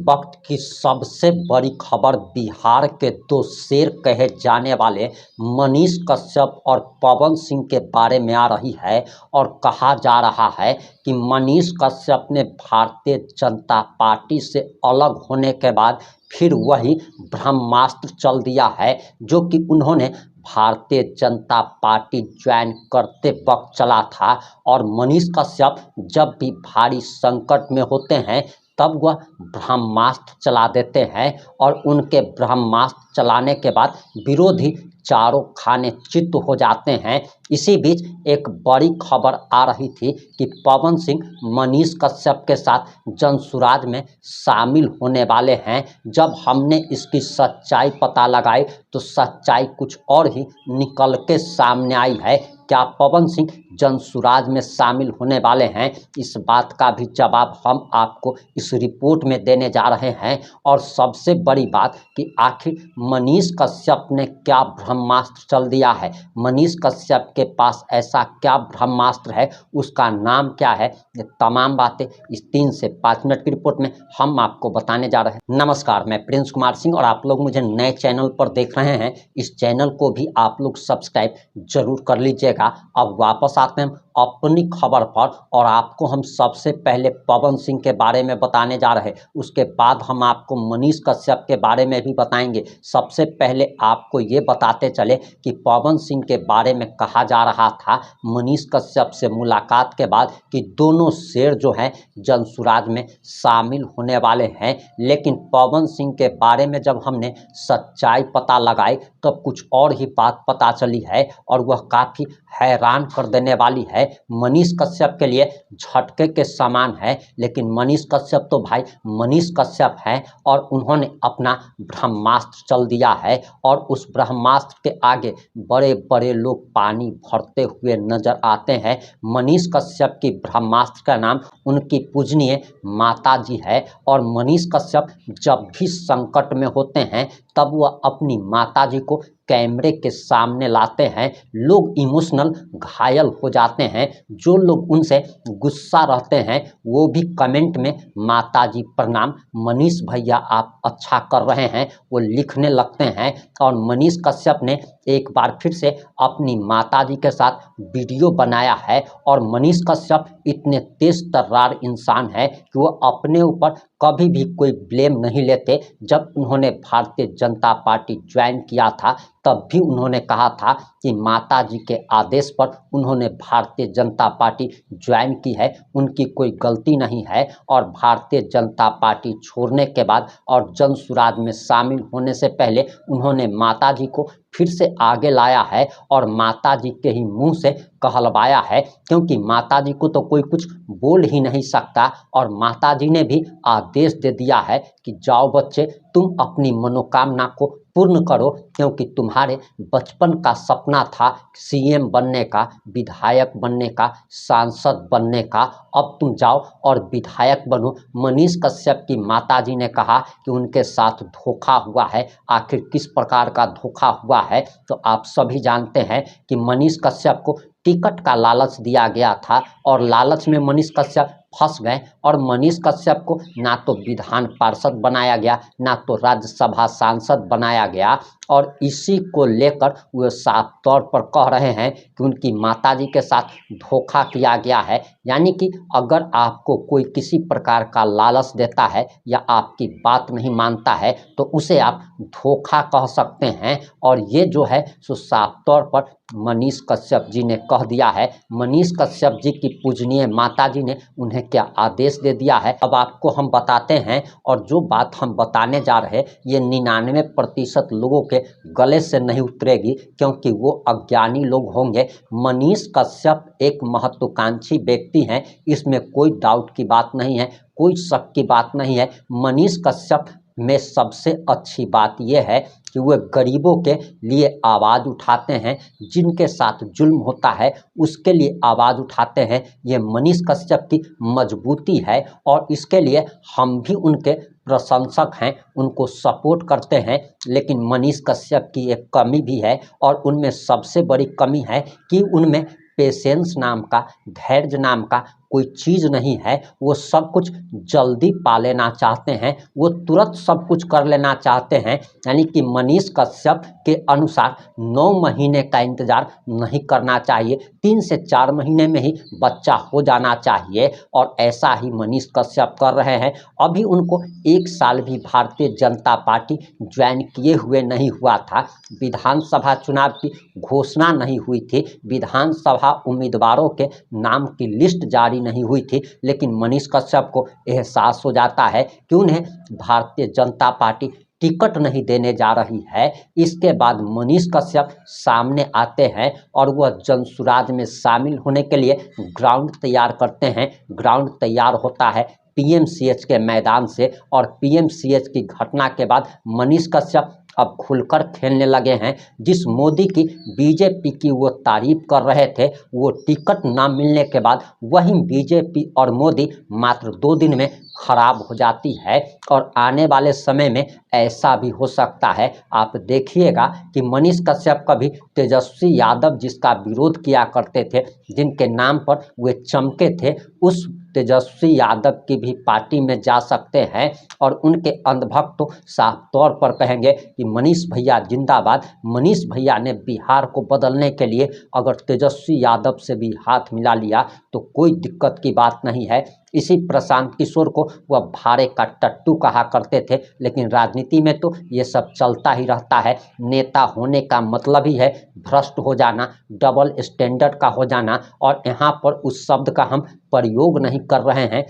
वक्त की सबसे बड़ी खबर बिहार के दो शेर कहे जाने वाले मनीष कश्यप और पवन सिंह के बारे में आ रही है। और कहा जा रहा है कि मनीष कश्यप ने भारतीय जनता पार्टी से अलग होने के बाद फिर वही ब्रह्मास्त्र चल दिया है जो कि उन्होंने भारतीय जनता पार्टी ज्वाइन करते वक्त चला था। और मनीष कश्यप जब भी भारी संकट में होते हैं तब वह ब्रह्मास्त्र चला देते हैं और उनके ब्रह्मास्त्र चलाने के बाद विरोधी चारों खाने चित्त हो जाते हैं। इसी बीच एक बड़ी खबर आ रही थी कि पवन सिंह मनीष कश्यप के साथ जनसुराज में शामिल होने वाले हैं। जब हमने इसकी सच्चाई पता लगाई तो सच्चाई कुछ और ही निकल के सामने आई है। क्या पवन सिंह जनसुराज में शामिल होने वाले हैं? इस बात का भी जवाब हम आपको इस रिपोर्ट में देने जा रहे हैं। और सबसे बड़ी बात कि आखिर मनीष कश्यप ने क्या ब्रह्मास्त्र चल दिया है, मनीष कश्यप के पास ऐसा क्या ब्रह्मास्त्र है, उसका नाम क्या है, ये तमाम बातें इस 3 से 5 मिनट की रिपोर्ट में हम आपको बताने जा रहे हैं। नमस्कार, मैं प्रिंस कुमार सिंह और आप लोग मुझे नए चैनल पर देख रहे हैं। इस चैनल को भी आप लोग सब्सक्राइब जरूर कर लीजिएगा। अब वापस आते हैं अपनी खबर पर और आपको हम सबसे पहले पवन सिंह के बारे में बताने जा रहे हैं। उसके बाद हम आपको मनीष कश्यप के बारे में भी बताएंगे। सबसे पहले आपको ये बताते चले कि पवन सिंह के बारे में कहा जा रहा था मनीष कश्यप से मुलाकात के बाद कि दोनों शेर जो हैं जनसुराज में शामिल होने वाले हैं। लेकिन पवन सिंह के बारे में जब हमने सच्चाई पता लगाई तब कुछ और ही बात पता चली है और वह काफ़ी हैरान कर देने वाली है। मनीष कश्यप के लिए झटके के समान है, लेकिन मनीष कश्यप तो भाई मनीष कश्यप हैं और उन्होंने अपना ब्रह्मास्त्र चल दिया है। और उस ब्रह्मास्त्र के आगे बड़े बड़े लोग पानी भरते हुए नजर आते हैं। मनीष कश्यप की ब्रह्मास्त्र का नाम उनकी पूजनीय माता जी है। और मनीष कश्यप जब भी संकट में होते हैं तब वह अपनी माता जी को कैमरे के सामने लाते हैं। लोग इमोशनल घायल हो जाते हैं। जो लोग उनसे गुस्सा रहते हैं वो भी कमेंट में माताजी प्रणाम, मनीष भैया आप अच्छा कर रहे हैं, वो लिखने लगते हैं। और मनीष कश्यप ने एक बार फिर से अपनी माताजी के साथ वीडियो बनाया है। और मनीष कश्यप इतने तेज तर्रार इंसान है कि वो अपने ऊपर कभी भी कोई ब्लेम नहीं लेते। जब उन्होंने भारतीय जनता पार्टी ज्वाइन किया था तब भी उन्होंने कहा था कि माताजी के आदेश पर उन्होंने भारतीय जनता पार्टी ज्वाइन की है, उनकी कोई गलती नहीं है। और भारतीय जनता पार्टी छोड़ने के बाद और जनसुराज में शामिल होने से पहले उन्होंने माताजी को फिर से आगे लाया है और माताजी के ही मुंह से कहलवाया है, क्योंकि माताजी को तो कोई कुछ बोल ही नहीं सकता। और माताजी ने भी आदेश दे दिया है कि जाओ बच्चे, तुम अपनी मनोकामना को पूर्ण करो, क्योंकि तुम्हारे बचपन का सपना था सीएम बनने का, विधायक बनने का, सांसद बनने का। अब तुम जाओ और विधायक बनो। मनीष कश्यप की माताजी ने कहा कि उनके साथ धोखा हुआ है। आखिर किस प्रकार का धोखा हुआ है तो आप सभी जानते हैं कि मनीष कश्यप को टिकट का लालच दिया गया था और लालच में मनीष कश्यप फंस गए। और मनीष कश्यप को ना तो विधान पार्षद बनाया गया, ना तो राज्यसभा सांसद बनाया गया। और इसी को लेकर वे साफ तौर पर कह रहे हैं कि उनकी माताजी के साथ धोखा किया गया है। यानी कि अगर आपको कोई किसी प्रकार का लालच देता है या आपकी बात नहीं मानता है तो उसे आप धोखा कह सकते हैं। और ये जो है सो साफ तौर पर मनीष कश्यप जी ने कह दिया है। मनीष कश्यप जी की पूजनीय माताजी ने उन्हें क्या आदेश दे दिया है अब आपको हम बताते हैं। और जो बात हम बताने जा रहे हैं ये 99% लोगों के गले से नहीं उतरेगी, क्योंकि वो अज्ञानी लोग होंगे। मनीष कश्यप एक महत्वाकांक्षी व्यक्ति हैं, इसमें कोई डाउट की बात नहीं है, कोई शक की बात नहीं है। मनीष कश्यप में सबसे अच्छी बात यह है कि वे गरीबों के लिए आवाज़ उठाते हैं, जिनके साथ जुल्म होता है उसके लिए आवाज़ उठाते हैं। ये मनीष कश्यप की मजबूती है और इसके लिए हम भी उनके प्रशंसक हैं, उनको सपोर्ट करते हैं। लेकिन मनीष कश्यप की एक कमी भी है और उनमें सबसे बड़ी कमी है कि उनमें पेशेंस नाम का, धैर्य नाम का कोई चीज़ नहीं है, वो सब कुछ जल्दी पा लेना चाहते हैं, वो तुरंत सब कुछ कर लेना चाहते हैं। यानी कि मनीष कश्यप के अनुसार 9 महीने का इंतजार नहीं करना चाहिए, 3 से 4 महीने में ही बच्चा हो जाना चाहिए और ऐसा ही मनीष कश्यप कर रहे हैं। अभी उनको 1 साल भी भारतीय जनता पार्टी ज्वाइन किए हुए नहीं हुआ था, विधानसभा चुनाव की घोषणा नहीं हुई थी, विधानसभा उम्मीदवारों के नाम की लिस्ट जारी नहीं हुई थी, लेकिन मनीष कश्यप को एहसास हो जाता है कि उन्हें भारतीय जनता पार्टी टिकट नहीं देने जा रही है। इसके बाद मनीष कश्यप सामने आते हैं और वह जनसुराज में शामिल होने के लिए ग्राउंड तैयार करते हैं। ग्राउंड तैयार होता है पीएमसीएच के मैदान से और पीएमसीएच की घटना के बाद मनीष कश्यप अब खुलकर खेलने लगे हैं। जिस मोदी की बीजेपी की वो तारीफ कर रहे थे, वो टिकट ना मिलने के बाद वही बीजेपी और मोदी मात्र 2 दिन में खराब हो जाती है और आने वाले समय में ऐसा भी हो सकता है। आप देखिएगा कि मनीष कश्यप कभी तेजस्वी यादव जिसका विरोध किया करते थे, जिनके नाम पर वे चमके थे, उस तेजस्वी यादव की भी पार्टी में जा सकते हैं और उनके अंधभक्त तो साफ तौर पर कहेंगे कि मनीष भैया जिंदाबाद। मनीष भैया ने बिहार को बदलने के लिए अगर तेजस्वी यादव से भी हाथ मिला लिया तो कोई दिक्कत की बात नहीं है। इसी प्रशांत किशोर को वह भारे का टट्टू कहा करते थे, लेकिन राजनीति में तो ये सब चलता ही रहता है। नेता होने का मतलब ही है भ्रष्ट हो जाना, डबल स्टैंडर्ड का हो जाना, और यहाँ पर उस शब्द का हम प्रयोग नहीं कर रहे हैं,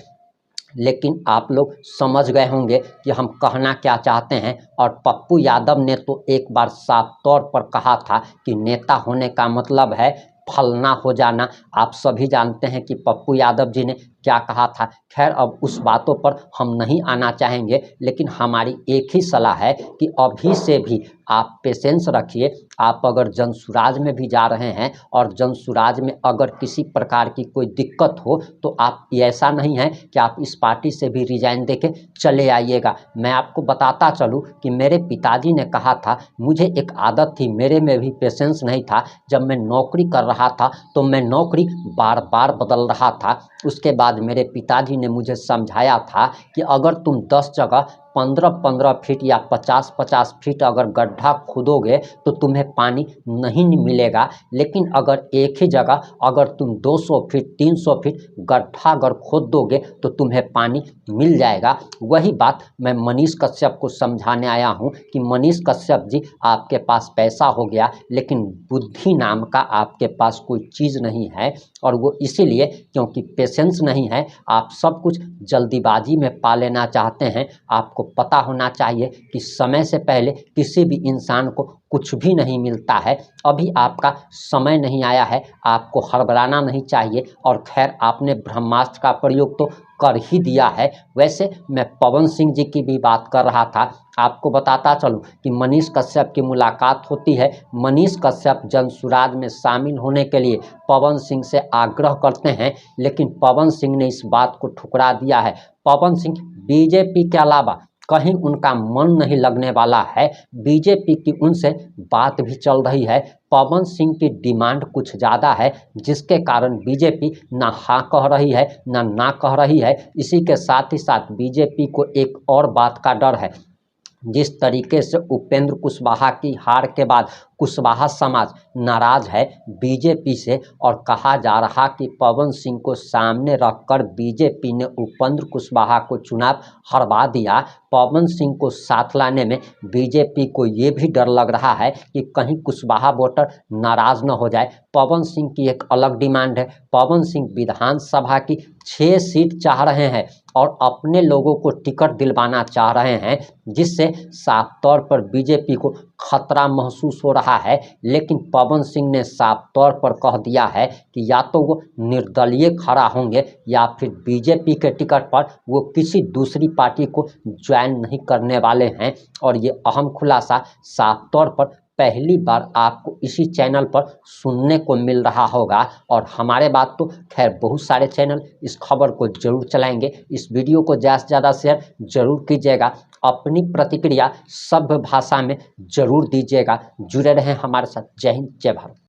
लेकिन आप लोग समझ गए होंगे कि हम कहना क्या चाहते हैं। और पप्पू यादव ने तो एक बार साफ तौर पर कहा था कि नेता होने का मतलब है फलना हो जाना। आप सभी जानते हैं कि पप्पू यादव जी ने क्या कहा था। खैर, अब उस बातों पर हम नहीं आना चाहेंगे, लेकिन हमारी एक ही सलाह है कि अभी से भी आप पेशेंस रखिए। आप अगर जनसुराज में भी जा रहे हैं और जनसुराज में अगर किसी प्रकार की कोई दिक्कत हो तो आप, ऐसा नहीं है कि आप इस पार्टी से भी रिजाइन देके चले आइएगा। मैं आपको बताता चलूँ कि मेरे पिताजी ने कहा था, मुझे एक आदत थी, मेरे में भी पेशेंस नहीं था। जब मैं नौकरी कर रहा था तो मैं नौकरी बार बार बदल रहा था। उसके बाद मेरे पिताजी ने मुझे समझाया था कि अगर तुम 10 जगह 15-15 फीट या 50-50 फीट अगर गड्ढा खोदोगे तो तुम्हें पानी नहीं मिलेगा, लेकिन अगर एक ही जगह अगर तुम 200 फीट 300 फीट गड्ढा अगर खोद दोगे तो तुम्हें पानी मिल जाएगा। वही बात मैं मनीष कश्यप को समझाने आया हूँ कि मनीष कश्यप जी, आपके पास पैसा हो गया लेकिन बुद्धि नाम का आपके पास कोई चीज़ नहीं है, और वो इसीलिए क्योंकि पेशेंस नहीं है, आप सब कुछ जल्दीबाजी में पा लेना चाहते हैं। आपको पता होना चाहिए कि समय से पहले किसी भी इंसान को कुछ भी नहीं मिलता है। अभी आपका समय नहीं आया है, आपको हड़बड़ाना नहीं चाहिए। और खैर, आपने ब्रह्मास्त्र का प्रयोग तो कर ही दिया है। वैसे मैं पवन सिंह जी की भी बात कर रहा था। आपको बताता चलूं कि मनीष कश्यप की मुलाकात होती है। मनीष कश्यप जनसुराज में शामिल होने के लिए पवन सिंह से आग्रह करते हैं, लेकिन पवन सिंह ने इस बात को ठुकरा दिया है। पवन सिंह बीजेपी के अलावा कहीं उनका मन नहीं लगने वाला है। बीजेपी की उनसे बात भी चल रही है। पवन सिंह की डिमांड कुछ ज़्यादा है, जिसके कारण बीजेपी ना हाँ कह रही है ना कह रही है। इसी के साथ ही साथ बीजेपी को एक और बात का डर है। जिस तरीके से उपेंद्र कुशवाहा की हार के बाद कुशवाहा समाज नाराज है बीजेपी से, और कहा जा रहा कि पवन सिंह को सामने रखकर बीजेपी ने उपेंद्र कुशवाहा को चुनाव हरवा दिया। पवन सिंह को साथ लाने में बीजेपी को ये भी डर लग रहा है कि कहीं कुशवाहा वोटर नाराज न हो जाए। पवन सिंह की एक अलग डिमांड है। पवन सिंह विधानसभा की 6 सीट चाह रहे हैं और अपने लोगों को टिकट दिलवाना चाह रहे हैं, जिससे साफ तौर पर बीजेपी को खतरा महसूस हो रहा है। लेकिन पवन सिंह ने साफ तौर पर कह दिया है कि या तो वो निर्दलीय खड़ा होंगे या फिर बीजेपी के टिकट पर वो किसी दूसरी पार्टी को ज्वाइन नहीं करने वाले हैं। और ये अहम खुलासा साफ तौर पर पहली बार आपको इसी चैनल पर सुनने को मिल रहा होगा। और हमारे बात तो खैर बहुत सारे चैनल इस खबर को जरूर चलाएंगे। इस वीडियो को ज़्यादा से ज़्यादा शेयर जरूर कीजिएगा। अपनी प्रतिक्रिया सभ्य भाषा में जरूर दीजिएगा। जुड़े रहें हमारे साथ। जय हिंद, जय भारत।